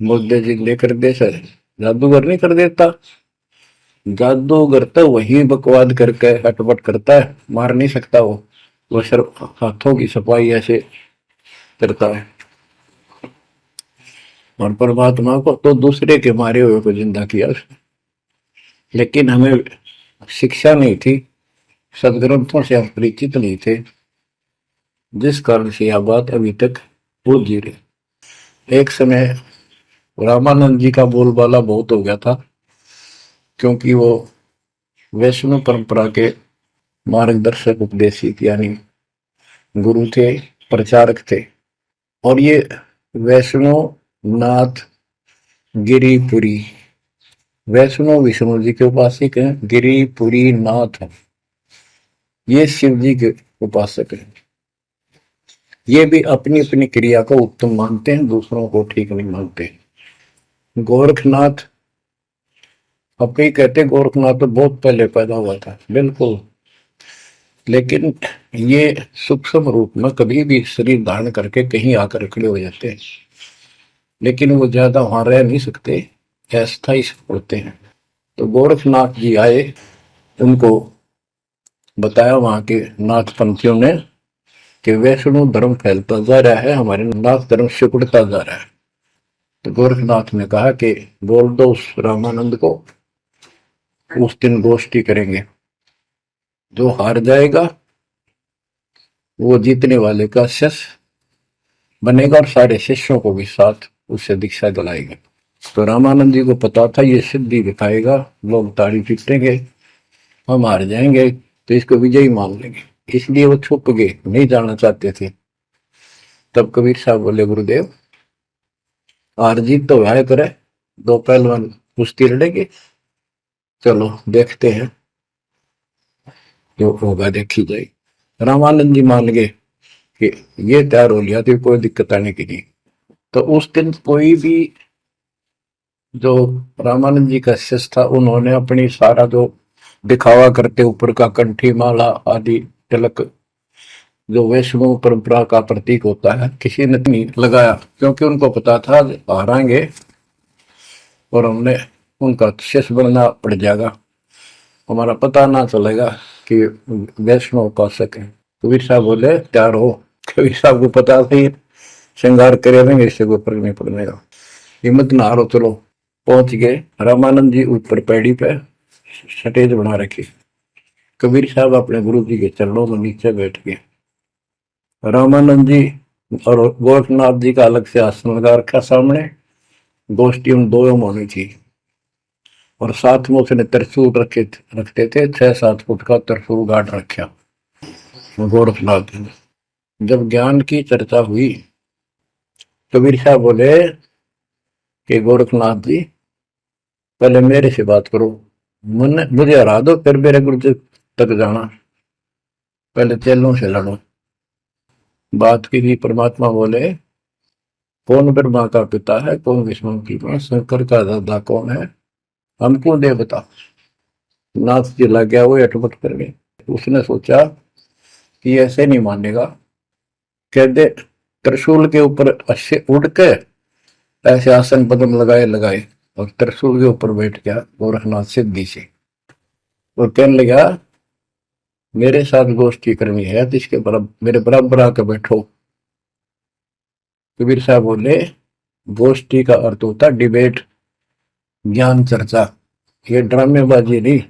मुर्दे जिंदे कर दे। सर, जादूगर नहीं कर देता, जादूगर तो वही बकवाद करके हटपट करता है, मार नहीं सकता वो सिर्फ हाथों की सफाई ऐसे करता है। और परमात्मा को तो दूसरे के मारे हुए को जिंदा किया उसने। लेकिन हमें शिक्षा नहीं थी, सदग्रंथों से हम परिचित नहीं थे, जिस कारण से यह बात अभी तक उलझी रही। एक समय रामानंद जी का बोलबाला बहुत हो गया था, क्योंकि वो वैष्णव परंपरा के मार्गदर्शक, उपदेशिक यानी गुरु थे, प्रचारक थे। और ये वैष्णव नाथ गिरिपुरी, वैष्णव विष्णु जी के उपासक हैं, गिरिपुरी नाथ हैं, ये शिव जी के उपासक हैं। ये भी अपनी अपनी क्रिया को उत्तम मानते हैं, दूसरों को ठीक नहीं मानते। गोरखनाथ अपने कहते गोरखनाथ तो बहुत पहले पैदा हुआ था, बिल्कुल, लेकिन ये सूक्ष्म रूप में कभी भी शरीर धारण करके कहीं आकर खड़े हो जाते हैं, लेकिन वो ज्यादा वहां रह नहीं सकते, अस्थायी होते हैं। तो गोरखनाथ जी आए, उनको बताया वहां के नाथ पंथियों ने कि वैष्णव धर्म फैलता जा रहा है, हमारे नाथ धर्म सिकुड़ता जा रहा है। तो गोरखनाथ ने कहा कि बोल दो उस रामानंद को, उस दिन गोष्ठी करेंगे, जो हार जाएगा वो जीतने वाले का शिष्य बनेगा और सारे शिष्यों को भी साथ उससे दीक्षा दिलाएगा। तो रामानंद जी को पता था ये सिद्धि दिखाएगा, लोग ताड़ी पीटेंगे, हम हार जाएंगे, तो इसको विजयी मान लेंगे, इसलिए वो छुप गए, नहीं जाना चाहते थे। तब कबीर साहब बोले गुरुदेव हार जीत तो है करे, दो पहलवान कुश्ती लड़ेंगे, चलो देखते हैं, जो होगा देखी जाए। रामानंद जी मान गए कि ये तैयार हो लिया, तो कोई दिक्कत आने की नहीं। तो उस दिन कोई भी जो रामानंद जी का शिष्य था, उन्होंने अपनी सारा जो दिखावा करते ऊपर का कंठी माला आदि तिलक जो वैष्णव परंपरा का प्रतीक होता है, किसी ने नहीं लगाया, क्योंकि उनको पता था हारेंगे और हमने उनका शिष्य बनना पड़ जाएगा, हमारा पता ना चलेगा कि वैष्णव उपासक है। कबीर साहब बोले तैयार हो। कबीर साहब को पता था श्रृंगार करे रहेंगे, इससे कोई फर्क नहीं पड़ने का, हिम्मत ना हारो, चलो। पहुंच गए, रामानंद जी ऊपर पैड़ी पे स्टेज बना रखी, कबीर साहब अपने गुरु जी के चरणों में नीचे बैठ गए, रामानंद जी और गोरखनाथ जी का अलग से आसन लगा रखा सामने, गोष्ठी उन दोनों में होनी थी। और साथ में उसने त्रिशूल रखते थे, 6-7 फुट का त्रिशूल गाड़ रखा गोरखनाथ जी ने। जब ज्ञान की चर्चा हुई, कबीर साहब बोले कि गोरखनाथ जी पहले मेरे से बात करो, मुझे हरा दो, फिर मेरे गुरु जी तक जाना, पहले चेलों से लड़ो। बात की थी, परमात्मा बोले कौन ब्रह्मा का पिता है, कौन विष्णु की मां, शंकर का दादा कौन है, हमको दे बता। नाथ जी लग गया, वो अटपट कर गए। उसने सोचा कि ऐसे नहीं मानेगा, कह दे त्रिशूल के ऊपर अच्छे उड़ के ऐसे आसन पदम लगाए लगाए और त्रिशूल के ऊपर बैठ गया गोरखनाथ सिद्धि से, और कहने लगा मेरे साथ गोष्ठी करनी है तो इसके बराबर मेरे बराबर आकर बैठो। कबीर साहब बोले गोष्ठी का अर्थ होता डिबेट, ज्ञान चर्चा, ये ड्रामेबाजी नहीं।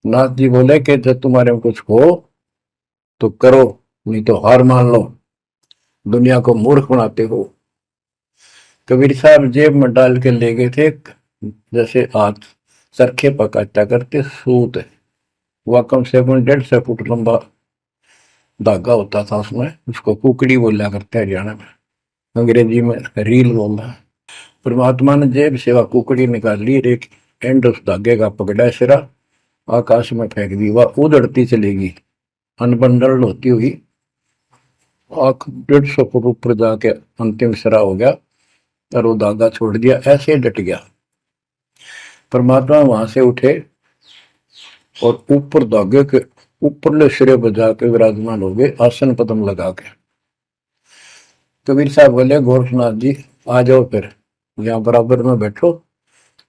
नाथ जी बोले कि जब तुम्हारे में कुछ हो तो करो, नहीं तो हार मान लो, दुनिया को मूर्ख बनाते हो। कबीर साहब जेब में डाल के ले गए थे, जैसे हाथ चरखे पकाता करते सूत, वह कम से कम 150 फुट लंबा धागा होता था उसमें, उसको कुकड़ी बोला करते हरियाणा में, अंग्रेजी में रील बोलना। परमात्मा ने जेब से वह कुकड़ी निकाल ली, एक एंड उस धागे का पकड़ा सिरा, आकाश में फेंक दी, वह उड़ती चलेगी अनबंडल होती हुई, 150 फुट ऊपर जाके अंतिम सिरा हो गया और वो धागा छोड़ दिया, ऐसे डट गया। परमात्मा वहां से उठे और ऊपर धागे के ऊपरले सिरे पर जाके विराजमान हो गए, आसन पदम लगा के। कबीर साहब बोले गोरखनाथ जी आ जाओ, फिर यहाँ बराबर में बैठो,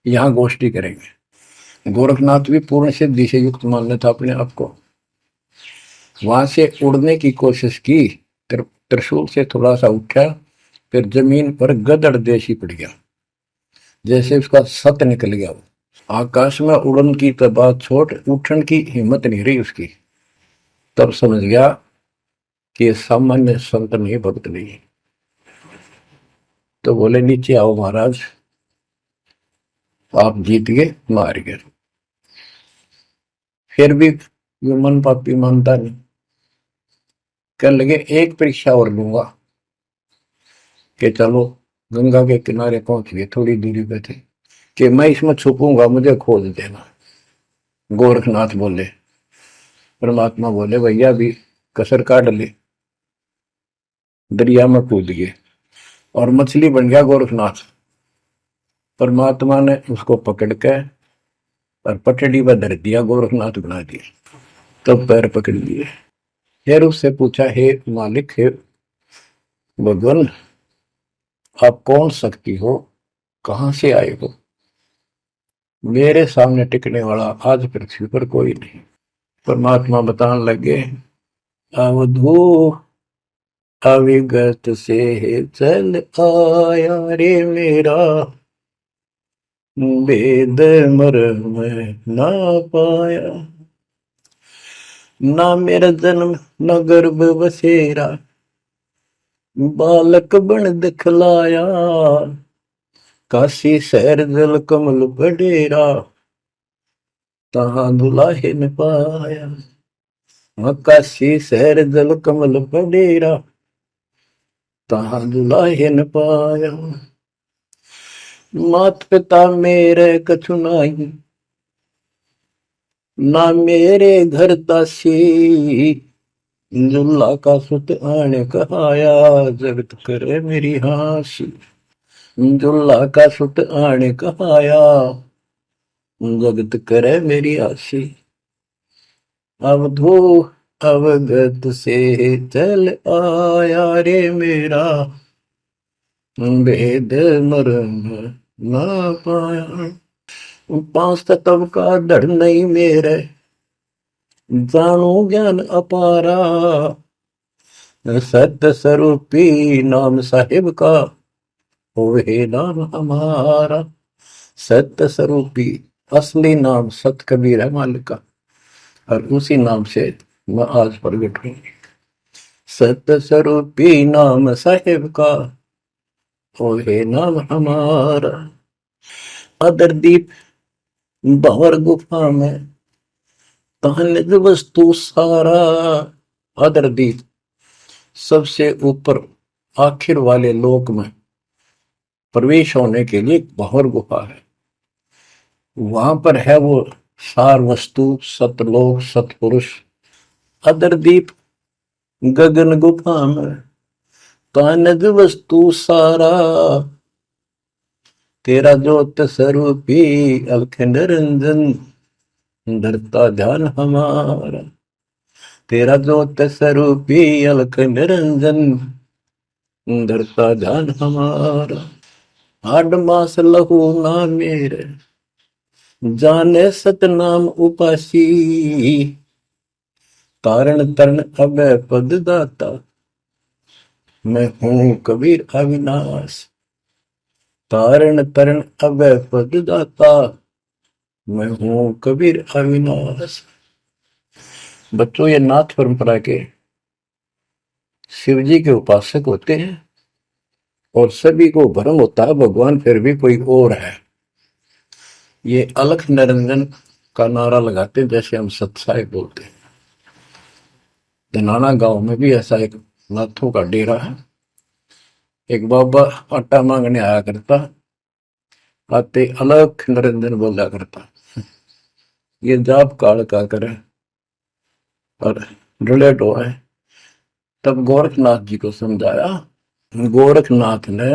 यहाँ गोष्ठी करेंगे। गोरखनाथ भी पूर्ण सिद्धि से युक्त मान लेता अपने आप को, वहां से उड़ने की कोशिश की, त्रिशूल से थोड़ा सा उठा, फिर जमीन पर गदड़ देशी पड़ गया, जैसे उसका सत निकल गया। आकाश में उड़न की तो बात छोड़, उठन की हिम्मत नहीं रही उसकी। तब समझ गया कि ये सामान्य संत नहीं, भक्त नहीं। तो बोले नीचे आओ महाराज, आप जीत गए, मार गए। फिर भी ये मन पापी मानता नहीं, कहने लगे एक परीक्षा और लूंगा, कि चलो गंगा के किनारे पहुंच गए, थोड़ी दूरी पे थे, कि मैं इसमें छुपूंगा, मुझे खोज देना। गोरखनाथ बोले, परमात्मा बोले भैया भी कसर काट ले, दरिया में कूद गए और मछली बन गया गोरखनाथ। परमात्मा ने उसको पकड़ के और पटड़ी पर धर दिया, गोरखनाथ बना दिया। तब पैर पकड़ लिए। फिर उससे पूछा, हे मालिक, हे भगवान, आप कौन शक्ति हो, कहां से आए हो? मेरे सामने टिकने वाला आज पृथ्वी पर कोई नहीं। परमात्मा बताने लगे, अवधू अविगत से चल आया रे मेरा, वेद मर्म ना पाया। ना मेरा जन्म न गर्भ बसेरा, बालक बन दिखलाया। काशी शहर जल कमल बडेरा, तहां दुलाहे न पाया। काशी शहर जल कमल बडेरा, तहां दुलाहे न पाया। मात पिता मेरे कछु नाही, ना मेरे घर दासी। दुल्ला का सुत आने कहाया, जगत करे मेरी हासी। दुल्ला का सुत आने कहाया, जगत करे मेरी हासी। अवधू अवगत से चल आया रे मेरा, वेद मर्म ना पाया। पांच तत्व का धड़ नहीं मेरे, जानू ज्ञान अपारा। सत्य स्वरूपी नाम साहिब का, होवे नाम हमारा। सत्य स्वरूपी असली नाम सत कबीर है मालिक का, और उसी नाम से मैं आज प्रगट हूं। सत्य स्वरूपी नाम साहिब का, होवे नाम हमारा। अदरदीप भंवर गुफा में, तहनिज वस्तु सारा। अदरदीप सबसे ऊपर आखिर वाले लोक में प्रवेश होने के लिए भंवर गुफा है। वहां पर है वो सार वस्तु, सतलोक, सतपुरुष। अदरदीप गगन गुफा में, तहनिज वस्तु सारा। तेरा ज्योत स्वरूपी अलख निरंजन, धरता ध्यान हमारा। तेरा ज्योत स्वरूपी अलख निरंजन, धरता ध्यान हमारा। हाड मास लहू ना मेरे, जाने सतनाम उपासी। तारण तरण अभय पद दाता, मैं हूं कबीर अविनाश। तारण तरण अभय पद दाता, मैं हूं कबीर अविनाश। बच्चों, ये नाथ परंपरा के शिव जी के उपासक होते हैं और सभी को भ्रम होता है भगवान फिर भी कोई और है। ये अलख निरंजन का नारा लगाते हैं, जैसे हम सत्साई बोलते हैं। धनाना गांव में भी ऐसा एक नाथों का डेरा है। एक बाबा आटा मांगने आया करता, आते अलख निरंजन बोला करता। ये जाप काल का करे और रिलेट हो है। तब गोरखनाथ जी को समझाया। गोरखनाथ ने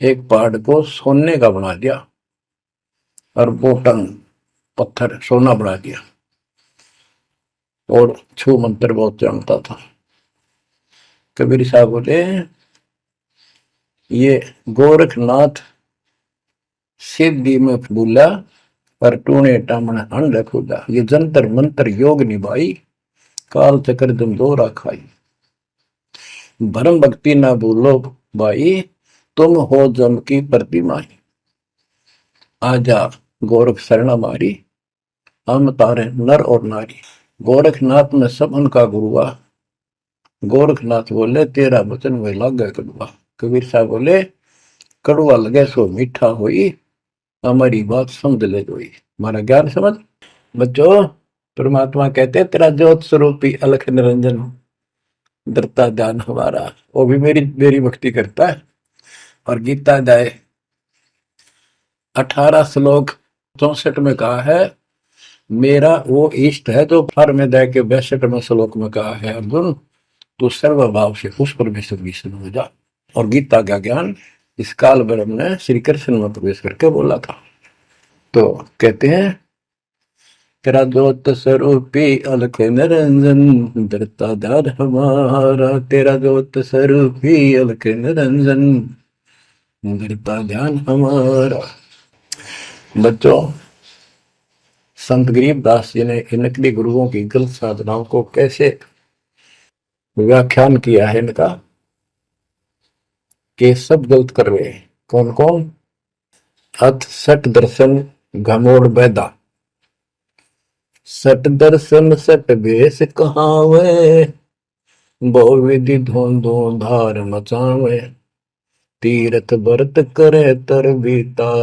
एक पहाड़ को सोने का बना दिया और वो टन पत्थर सोना बना दिया, और छू मंत्र बहुत जानता था। कबीर साहब बोले, ये गोरखनाथ सिद्धि में भूला, पर टूने टामण अंड खुदा। ये जंतर मंत्र योग निभाई, काल चक्र जम दो खाई। भरम भक्ति ना भूलो भाई, तुम हो जम की प्रतिमा। आजा गोरख शरण हमारी, हम तारे नर और नारी। गोरखनाथ में सब उनका गुरुआ। गोरखनाथ बोले, तेरा वचन में लागे कड़ुआ। कबीर साहब बोले, कड़ुआ लगे सो मीठा होई, हमारी बात समझ ले जोई। हमारा ज्ञान समझ। बच्चों, परमात्मा कहते हैं, तेरा ज्योत स्वरूपी अलख निरंजन, धरता ध्यान हमारा। वो भी मेरी भक्ति करता है। और गीता अध्याय 18 श्लोक 64 में कहा है, मेरा वो इष्ट है जो फर में दे के 62वें श्लोक में कहा है, अर्जुन तो सर्वभाव से उस परमेश्वर की शरण हो जा। और गीता का ज्ञान इस काल ब्रह्म ने श्री कृष्ण में प्रवेश करके बोला था। तो कहते हैं तेरा ज्योत स्वरूपी अलख निरंजन धरता धार हमारा, तेरा ज्योत स्वरूपी अलख निरंजन धरता ध्यान हमारा। बच्चों, संत गरीबदास जी ने इन नकली गुरुओं की गलत साधनाओं को कैसे व्याख्यान किया है इनका, कि सब गलत कर रहे हैं। कौन कौन? अथ सट दर्शन घमोड़ बैदा, सट दर्शन सट भेष कहावे, बहु विधि धोंधो धार मचावे, तीरथ व्रत करे तर बीता,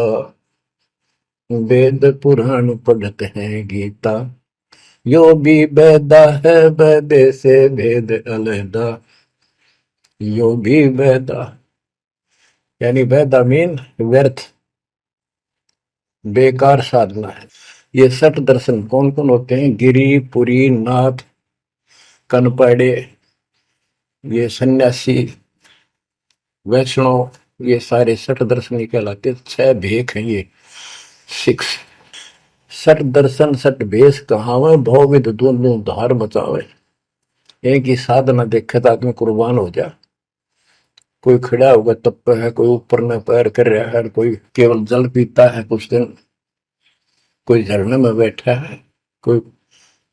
वेद पुराण पढ़ते हैं गीता। यो भी बैदा है बैदे से भेद अलहदा, यो भी बैदा यानी बैदा मीन व्यर्थ, बेकार साधना है। ये सठ दर्शन कौन कौन होते हैं? गिरी, पुरी, नाथ, कनपड़े, ये सन्यासी, वैष्णव, ये सारे सठ दर्शन कहलाते। 6 भेख हैं ये, 6। सठ दर्शन सठ भेष कहावे, भौविध दोनों धार बचावे। एक ही साधना देखे तो आदमी कुर्बान हो जा। कोई खड़ा होगा तप है, कोई ऊपर में पैर कर रहा है, कोई केवल जल पीता है कुछ दिन, कोई झरने में बैठा है, कोई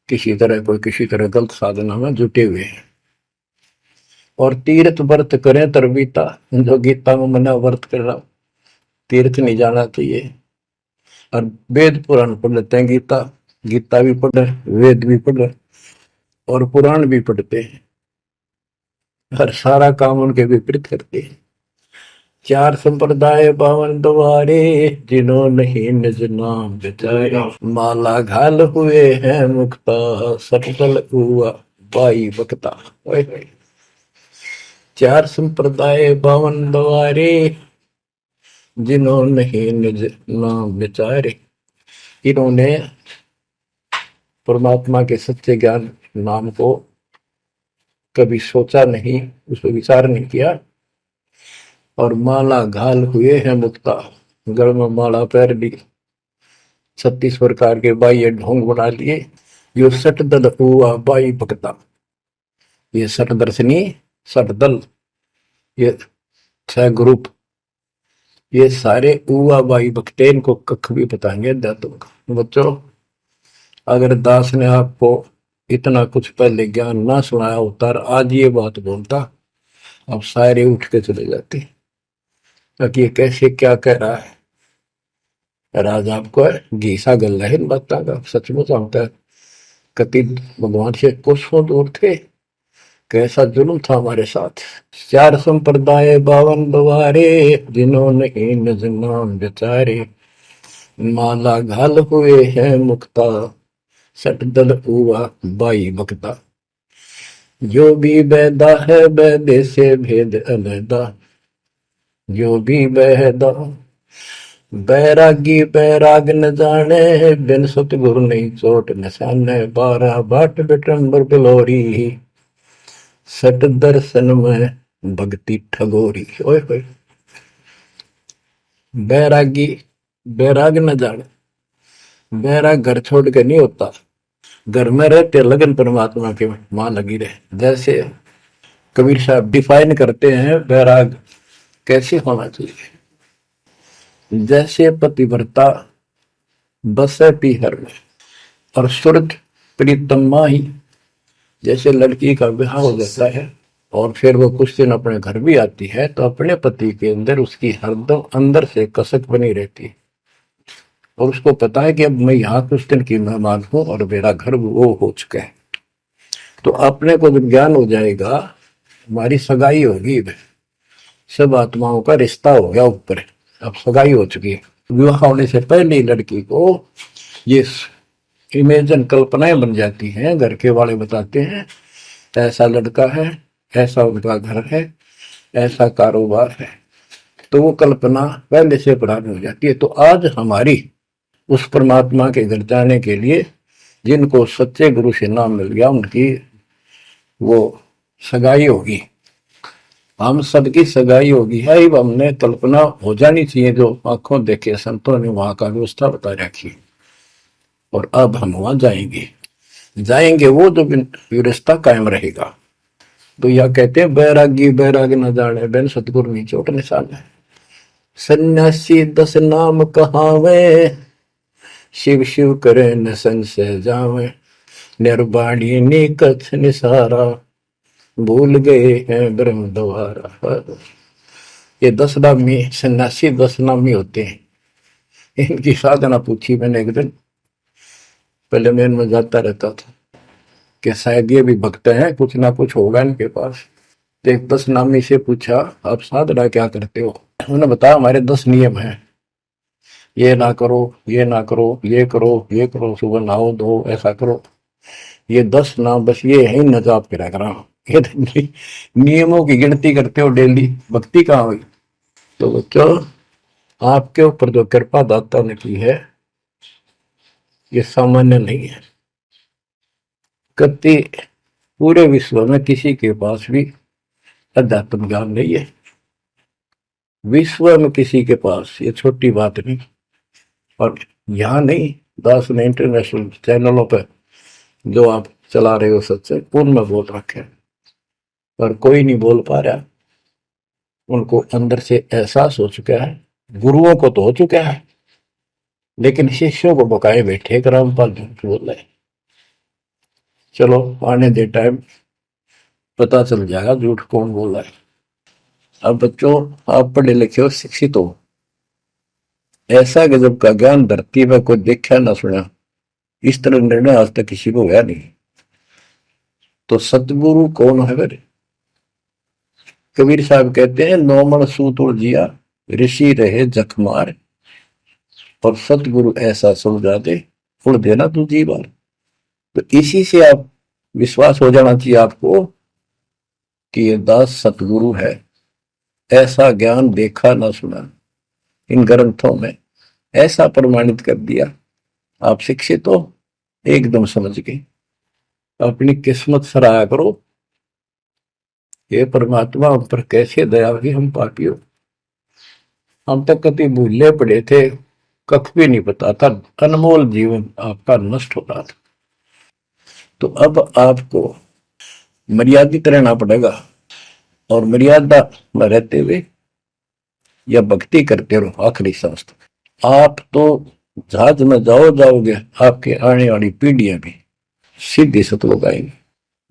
किसी तरह गलत साधना में जुटे हुए हैं। और तीर्थ व्रत करें तरबीता, जो गीता में मना व्रत कर रहा, तीर्थ नहीं जाना चाहिए। और वेद पुराण पढ़ लेते हैं, गीता भी पढ़ रहे, वेद भी पढ़ रहे और पुराण भी पढ़ते हैं, हर सारा काम उनके विपरीत करते हैं। 4 संप्रदाय 52 द्वारे, जिन्हों नहीं निज नाम बिचारे, माला घाल हुए हैं मुक्ता, सटल हुआ बाई बकता। 4 संप्रदाय 52 द्वारे, जिन्हों नहीं निज नाम बिचारे। इन्होंने परमात्मा के सच्चे ज्ञान नाम को कभी सोचा नहीं, उस पर विचार नहीं किया। और माला घाल हुए हैं मुक्ता, गल में माला पैर ली, 36 प्रकार के बाह्य ढोंग बना लिए। यो सट दल हुआ बाई भक्ता, ये सट दर्शनी, सट दल, ये 6 ग्रुप, ये सारे उवा बाई भक्ते, इनको कख भी बताएंगे धातु। बच्चों, अगर दास ने आपको इतना कुछ पहले ज्ञान ना सुनाया होता और आज ये बात बोलता, अब सारे उठ के चले जाते कि ये कैसे क्या कह रहा है। राज आपको घीसा गल है इन बातों का, सचमुच होता है। कति भगवान से कोसों दूर थे, कैसा जुल्म था हमारे साथ। 4 संप्रदाय 52 द्वारे, जिन्हों नहीं निज नाम बिचारे, माला घाल हुए हैं मुक्ता, सट दल हुआ बाई बकता। जो भी बैदा है बैदे से भेद अलहदा, जो भी बैदा। बैरागी बैराग न जाने, बिन सतगुरु नहीं चोट निशाने, 12 बाट बिटंबर बिलोरी, सट दर्शन में भक्ति ठगोरी। ओए होए, बैरागी बैराग न जाने, बैराग घर छोड़ के नहीं होता, घर में रहते लगन परमात्मा के मां लगी रहे। जैसे कबीर साहब डिफाइन करते हैं बैराग कैसे होना चाहिए। जैसे पतिव्रता बसे पीहर में और सुरत प्रीतम माही, जैसे लड़की का विवाह हो जाता है और फिर वो कुछ दिन अपने घर भी आती है, तो अपने पति के अंदर उसकी हरदम अंदर से कसक बनी रहती है और उसको पता है कि अब मैं यहाँ कुछ दिन की मेहमान हूं और मेरा घर वो हो चुका है। तो अपने को जब ज्ञान हो जाएगा, हमारी सगाई होगी, सब आत्माओं का रिश्ता हो गया ऊपर, अब सगाई हो चुकी है। विवाह होने से पहले ही लड़की को ये इमेजन कल्पनाएं बन जाती हैं। घर के वाले बताते हैं ऐसा लड़का है, ऐसा उनका घर है, ऐसा कारोबार है, तो वो कल्पना पहले से पुरानी हो जाती है। तो आज हमारी उस परमात्मा के घर जाने के लिए जिनको सच्चे गुरु से नाम मिल गया, उनकी वो सगाई होगी, हम सबकी सगाई होगी है। हमने कल्पना हो जानी चाहिए, जो आंखों देखे संतों ने वहां का व्यवस्था बता रखी। और अब हम वहां जाएंगे, जाएंगे वो जो रिश्ता कायम रहेगा। तो यह कहते हैं बैरागी बैराग न जाने बिन सतगुरु नी चोट निशान है। सन्यासी 10 नाम कहावे, शिव शिव करे न संशय जावे, निर्वाणी नी कछ निसारा, भूल गए हैं ब्रह्म द्वारा। ये 10 नामी सन्यासी 10 नामी होते हैं। इनकी साधना पूछी मैंने एक दिन, पहले मैं इनमें जाता रहता था कि शायद ये भी भक्त हैं, कुछ ना कुछ होगा इनके पास। तो एक 10 नामी से पूछा आप साधना क्या करते हो? उन्होंने बताया हमारे 10 नियम हैं, ये ना करो, ये ना करो, ये करो, ये करो, सुबह नहाओ धो, ऐसा करो। ये 10 नाम बस ये है न जाप करा करा। ये नियमों की गिनती करते हो डेली, भक्ति कहाँ हुई? तो बच्चों आपके ऊपर जो कृपा दाता ने की है ये सामान्य नहीं है। कति पूरे विश्व में किसी के पास भी अध्यात्म ज्ञान नहीं है, विश्व में किसी के पास, ये छोटी बात नहीं। और यहाँ नहीं, दास ने इंटरनेशनल चैनलों पर जो आप चला रहे हो सत्संग, उनमें बोल रखे, पर कोई नहीं बोल पा रहा। उनको अंदर से एहसास हो चुका है, गुरुओं को तो हो चुका है, लेकिन शिष्यों को बकाए बैठे रामपाल झूठ बोल रहे। चलो आने दे टाइम, पता चल जाएगा झूठ कौन बोल रहा है। अब बच्चों आप पढ़े लिखे हो, शिक्षित हो, ऐसा गजब का ज्ञान धरती में कोई देखा ना सुना, इस तरह निर्णय आज तक किसी को हुआ नहीं। तो सतगुरु कौन है फिर? कबीर साहब कहते हैं नौमण सूत जिया, ऋषि रहे जखमार, और सतगुरु ऐसा समझा दे उड़ देना तू जी बार। तो इसी से आप विश्वास हो जाना चाहिए आपको कि ये दास सतगुरु है, ऐसा ज्ञान देखा ना सुना, इन ग्रंथों में ऐसा प्रमाणित कर दिया। आप शिक्षित हो, एकदम समझ गए। अपनी किस्मत सराहा करो, ये परमात्मा हम पर कैसे दया हुई, हम पापी हो। हम तक कभी भूले पड़े थे, कख भी नहीं पता था, अनमोल जीवन आपका नष्ट हो रहा था। तो अब आपको मर्यादित रहना पड़ेगा, और मर्यादा में रहते हुए या भक्ति करते रहो आखिरी सांस तक। आप तो जहाज में जाओगे, आपके आने वाली पीढ़ियां भी सीधी सतलोक आएंगी।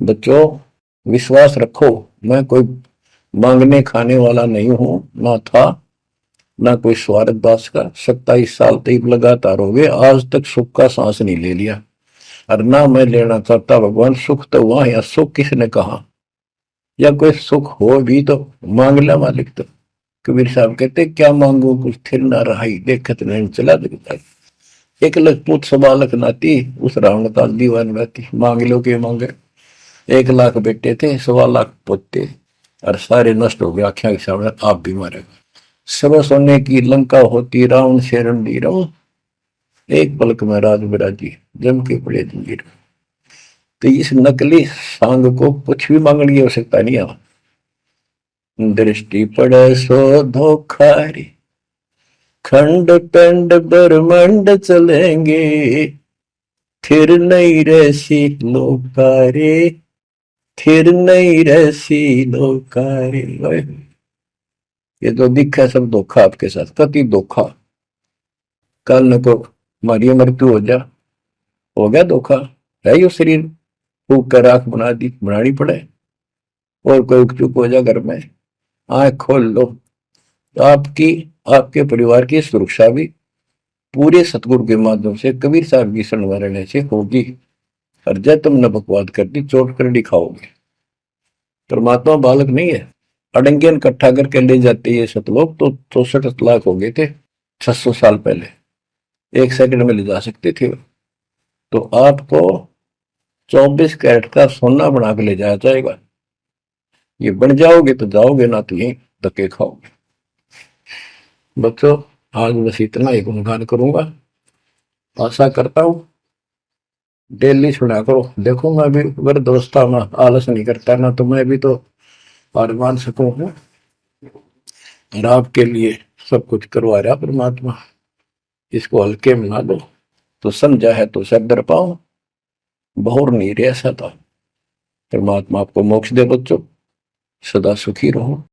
बच्चों विश्वास रखो, मैं कोई मांगने खाने वाला नहीं हूं, ना था ना कोई स्वार्थ दास का। 27 साल तक लगातार हो गए, आज तक सुख का सांस नहीं ले लिया, और ना मैं लेना चाहता। भगवान सुख तो वहां, या सुख किसने कहा, या कोई सुख हो भी तो मांग ला मालिक। तो कबीर साहब कहते क्या मांगो कुछ थिर ना रहाई, देखत नहीं चला दिखता। 1 लाख पूत 1.25 लाख नाती, उस रावण का दीवान रहती, मांग लो के मांगे। 1 लाख बेटे थे, 1.25 लाख पोते, और सारे नष्ट हो गए आख्या के सामने, आप भी मारेगा। सब सोने की लंका होती, रावण से रणधीर, एक पलक में राज बिराजी, जम के पड़े जंजीर। तो इस नकली सांग को कुछ भी मांगने की आवश्यकता नहीं है। दृष्टि पड़े सो धोखारी, खंड पिंड ब्रह्मंड चलेंगे, फिर नहीं रहसी लोकारे, फिर नहीं रहसी लोकारे। ये तो दिखा सब धोखा आपके साथ, कति धोखा। कल न को हमारी मृत्यु हो गया धोखा, है यो शरीर फूक कर राख बना दी, बनानी पड़े, और कोई चुप हो जा घर में, आंख खोल लो। आपकी आपके परिवार की सुरक्षा भी पूरे सतगुरु के माध्यम से, कबीर साहब की शरण रहने से होगी। और जब तुमने बकवाद कर दी, चोट कर दिखाओगे। परमात्मा बालक नहीं है, अड़ंगियन इकट्ठा करके ले जाते ये सतलोक, तो 64 लाख हो गए थे 600 साल पहले, 1 सेकंड में ले जा सकते थे। तो आपको 24 कैरेट का सोना बना के ले जाया जाएगा। ये बन जाओगे तो जाओगे, ना तो यही धक्के खाओगे। बच्चों आज बस इतना ही गुणगान करूंगा। आशा करता हूं डेली सुना करो। देखो मैं भी वृद्धावस्था में आलस नहीं करता ना, तो मैं भी तो हार मान सकूं हूँ। और आपके लिए सब कुछ करवा रहा परमात्मा, इसको हल्के में ना लो। तो समझा है तो सदर पाओ, बहुर नहीं रह सकता। परमात्मा आपको मोक्ष दे बच्चों, सदा सुखी रहो।